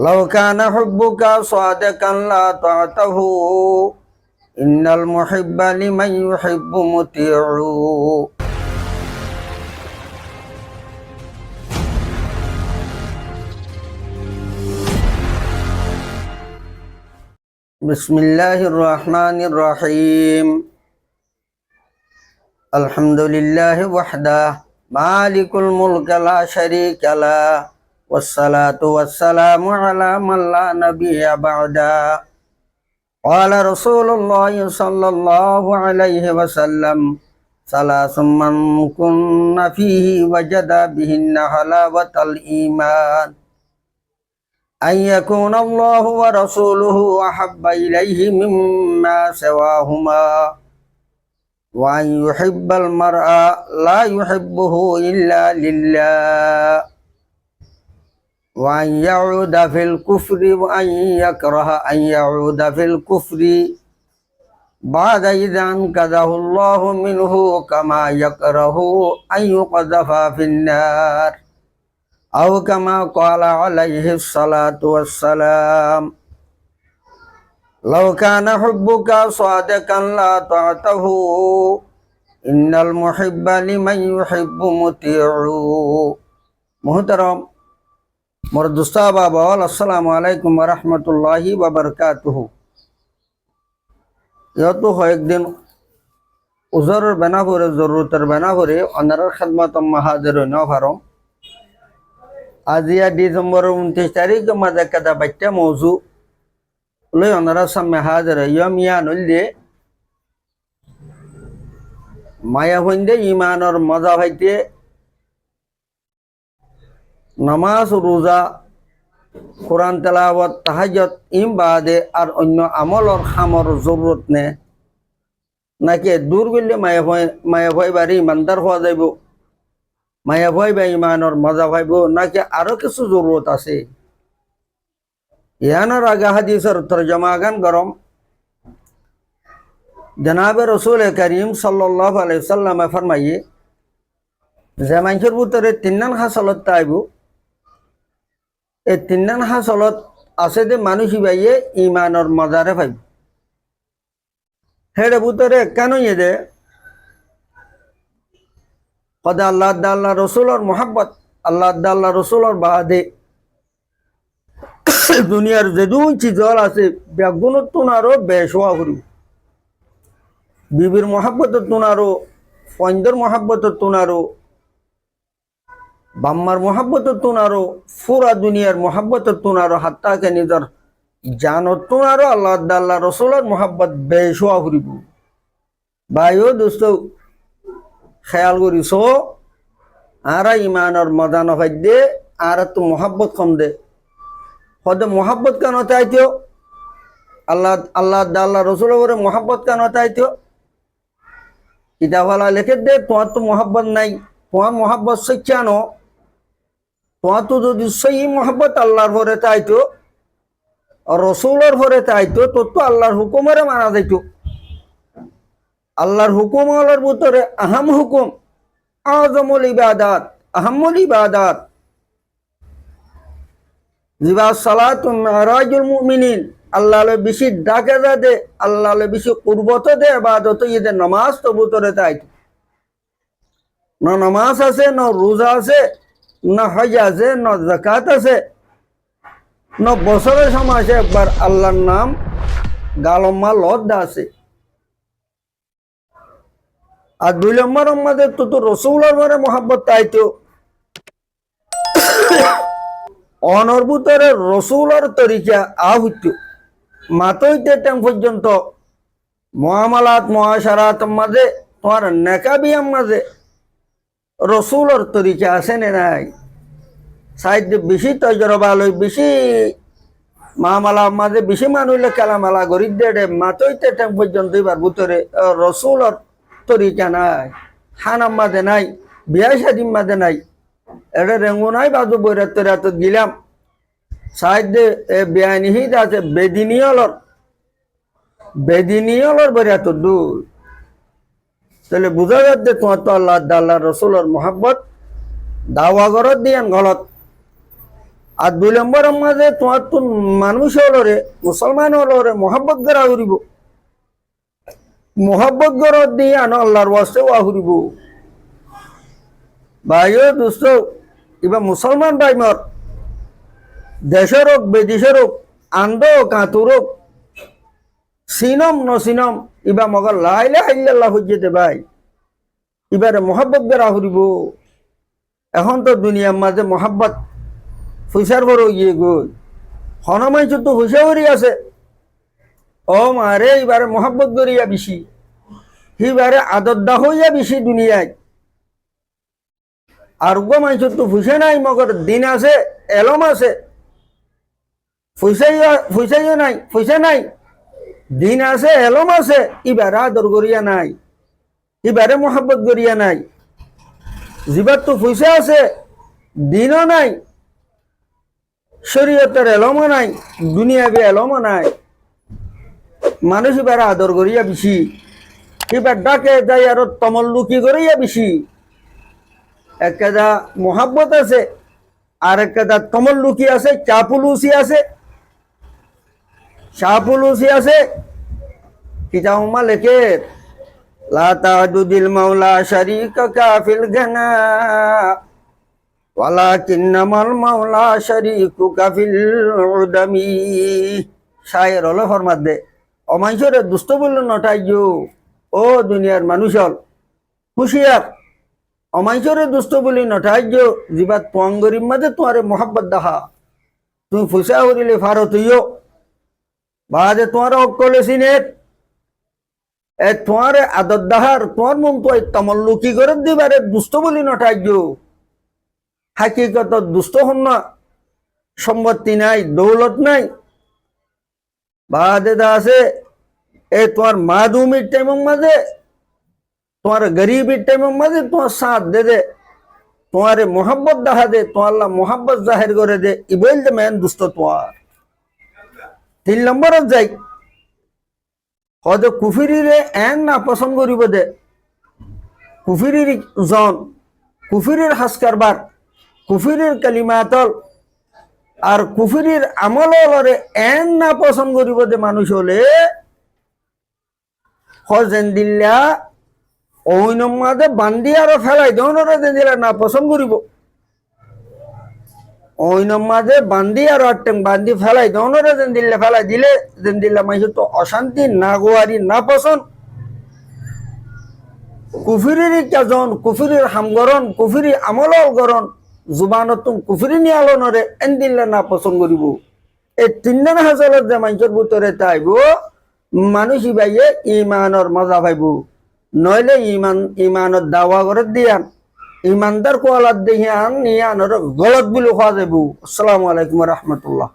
لو كان حبك صادقا لا طعته إن المحب لمن يحب مطيع. بسم الله الرحمن الرحيم. الحمد لله وحده مالك الملك لا شريك له والصلاة والسلام على من لا نبي بعده. قال رسول الله صلى الله عليه وسلم: ثلاث من كن فيه وجد بهن حلاوة الإيمان: أن يكون الله ورسوله أحب إليه مما سواهما، وأن يحب المرء لا يحبه إلا لله، وأن يعود في الكفر، وأن يكره أن يعود في الكفر بعد إذا أنقذه الله منه، كما يكره أن يقذف في النار، أو كما قال عليه الصلاة والسلام: لو كان حبك صادقا لا طعته إن المحب لمن يحب مطيع. محترم মোর দুস্তাবা বল, আসসালামু আলাইকুম ওয়া রাহমাতুল্লাহি ওয়া বারাকাতুহু। ইয়তো কয়েকদিন উজরের বেনা করে জরুরতের বেনা করে অনারের খেদমত হাজির হইন পারম। আজিয়া ডিসেম্বরের 29 তারিখ মাঝে কাদা বাচ্চা মৌজু লই অনারের সামনে হাজির হইম। ইয়া নইলে মায়া হইন্দে ইমানের মজা হইতে নামাজ রোজা কোরআন তেলাওয়াত তাহাজ্জুদ ইম বাদে আর অন্য আমলর খামর জরুরত নে নাকি দূর গেলে মায়া ভয় বাড়ি ইমানদার হওয়া যাইব, মায়া ভয় বা ইমানের মজা পাইব, নাকি আরো কিছু জরুরত আছে? ইয়ানোর আগে হাদিসের তরজমা গান গরম। জনাবে রসুল করিম সাল্লাল্লাহু আলাইহি ওয়াসাল্লাম ফরমাইয়ে যে মানুষের ভিতরে তিনজন হাসলত তাইব, এই তিনজন হাসলত আছে যে মানুষ ইবাইয়ে ইমানের মজারে পাইব। হেডে ভিতরে কেন দে কদা আল্লাহ আল্লাহ রসুলর মোহাব্বত, আল্লাহ আল্লাহ রসুলর বাদে দুনিয়ার যে দুই চিজল আছে বেগুণত তুনারও বেশোয়া করিব। বিবির মোহাব্বত তুনারো, পয়ন্দর মোহাব্বত তুনারো, বাম্মার মোহাব্বত তুনারো, পুরা দুনিয়ার মোহাব্বত তুনারো, হাত্তাকে নিজের জানত তুনারো আল্লাহ আল্লাহ রসুলের মোহাব্বত বেশোয়া করিব। ভাইও দোস্ত খেয়াল করিস, আরা ইমানের মজা নখাই দে, আর তো মোহাব্বত কম দে। হদে মোহাব্বত কেন চাইতো? আল্লাহ আল্লাহ আল্লাহ রসুলের মোহাব্বত কেন চাইতো? কিতাবওয়ালা লিখে দে তোমার তো মোহাব্বত নাই, তোমার মোহাব্বত সচ্চানো। তোমার তো যদি সেই মোহাব্বত আল্লাহর ভরে চাইতো, রসুলের ভরে চাইতো, তোর তো আল্লাহর হুকুমের মানা যাইত। আল্লাহর হুকুমের ভিতরে আহম হুকুম, আযমুল ইবাদাত, আহমুল ইবাদাত জিবা সালাতুন মিরাজুল মুমিনিন। আল্লাহ বেশি ডাকে দে, আল্লাহ বেশি কুরবত দে ইবাদত ইদে নামাজ তো ভিতরে চাইতো। না নামাজ আছে, না রোজা আছে, না হজ আছে, না যাকাত আছে, না বছরের সময় আছে একবার আল্লাহর নাম গালম্মা লদ্দা আছে। আর 2 নম্বর আমাদের তো রসুলের ঘরে মোহাব্বত তাইতো। অনর ভিতরে রসুলের তরিকা আহুত মাতইতে টাইম পর্যন্ত মুআমালাত মুআশারাত মাঝে তোমার নেকাবিয়াম মাঝে রসুলের তরিকা আছে না নাই? সাইড বেশি তজরবা লই, বেশি মামালা মাঝে বেশি মানুষলে কালামালা গরিব দে মাতইতে টাইম পর্যন্ত এবার ভিতরে রসুলের তরিকা নাই, খানার মাঝে নাই, বিয়া শাদির মাঝে নাই। এটা রেঙ্গু নাই বাজু বৈরাত তৈরাত গিলাম সাইড বেআইনিহিদ আছে বেদিনিয়লর বৈরাত দূর। তাহলে বুঝা যাচ্ছে তোমার তো আল্লাহ আল্লাহ রসুলের মোহাব্বত দাওয়া গরত দিয়ান গলত। আর 2 নম্বরের মাঝে তোমার তো মানুষ হলরে মুসলমান হলরে মোহাব্বত করা করিব মোহাব্বত গরত দিয়ে আনো আল্লাহর ওয়াস্তে ওয়া করিব ভাইও দোস্ত এবার মুসলমান ভাইমর দেশের হোক বিদেশের হোক আন্দ কাতুর হোক সিনম নসিনম ইবা মগর লা ইলাহা ইল্লাল্লাহ হইতে ভাই এবারে মোহাব্বত করা করিব এখন তো দুনিয়ার মাঝে মোহাব্বত পয়সার বড় গিয়ে গই হনমাইছ তো পয়সা করি আছে ও মারে এবারে মোহাব্বত করিয়া বেশি সিবারে আদরদা হইয়া বেশি দুনিয়ায় আর গো মাইছ তো পয়সা নাই মগর দিন আছে এলম আছে পয়সা নাই দিন আছে এলম আছে এবারে আদর করিয়া নাই এবারে মোহাব্বত করিয়া নাই জিবার তো পয়সা আছে দিনও নাই শরীয়তের এলমও নাই দুনিয়াবি এলমও নাই মানুষ এবার আদর করিয়া বেশি এবার ডাকে যাই আর তমল্লুকি করিয়া বেশি একটা মোহাব্বত আছে আর একটা তমল্লুকি আছে চাপুলুসি আছে কিতাব মালিকের লা তাদুদিল মাওলা শারীকাকা ফিল গানা ওয়ালাকিন্নামাল মাওলা শারীকুকা ফিল উদামি শায়ের হলো ফরমাত দে অমাইশরে দুষ্ট বলল নটাইজো ও দুনিয়ার মানুষ হল হুশিয়ার অমাইশরে দুষ্ট বলি নটাইজো জিবাত পঙ্গরির মাঝে তোমারে মোহাব্বত দেখা তুমি ফুসা করিলে ফারত হইও বাদে তোমার অকলে সিনেট এ তোমারে আদর দাহার তোমার মন তো তমল্লুকি করে দিবারে দুষ্ট বলি নটাইজো হাকিকত দুষ্ট হন না সম্পত্তি নাই দৌলত নাই বাদে দা আছে এ তোমার মাদুমির টাইমের মাঝে তোমার গরিবের টাইমের মাঝে তোমার সাথ দে তোমারে মোহাব্বত দেখা দে তোমার মোহাব্বত জাহির করে দে ই বলতে মেন দুষ্ট তোমার 3 নম্বরত যাই হয়তো কুফিরিরে এন না পছন্দ করিব দে কুফিরির জন কুফিরির হাস কারবার কুফিরির কালিমাতল আর কুফিরির আমলরে এন না পছন্দ করিব দে মানুষ হলে হজেন দিল্লা ওইনম মাঝে বান্ধি আরো ফেলাই দৌনরে দিলা না পছন্দ করিব ওইনম মাঝে বান্ধি আর বান্ধি ফেলাই দৌনরে দিল্লা ফেলাই দিলে দিল্লা মাইছে তো অশান্তি না গোয়ারি না পছন্দ কুফিরির কেজন কুফিরির হামগরণ কুফিরি আমল গরণ জুবানত কুফিরি নিয়ালনরে এন দিল্লা না পছন্দ করিব এই 3 হাজার যে মানুষের ভিতরে তাইব মানুষ ভাইয়ে ইমানর মজা পাইব নইলে ইমানত দাওয়া করে দিয়ান ইমানদার কোয়ালাত দেহিয়ান নিয়ানর গলত বলে খাওয়া যাইব। আসসালামু আলাইকুম রহমতুল্লাহ।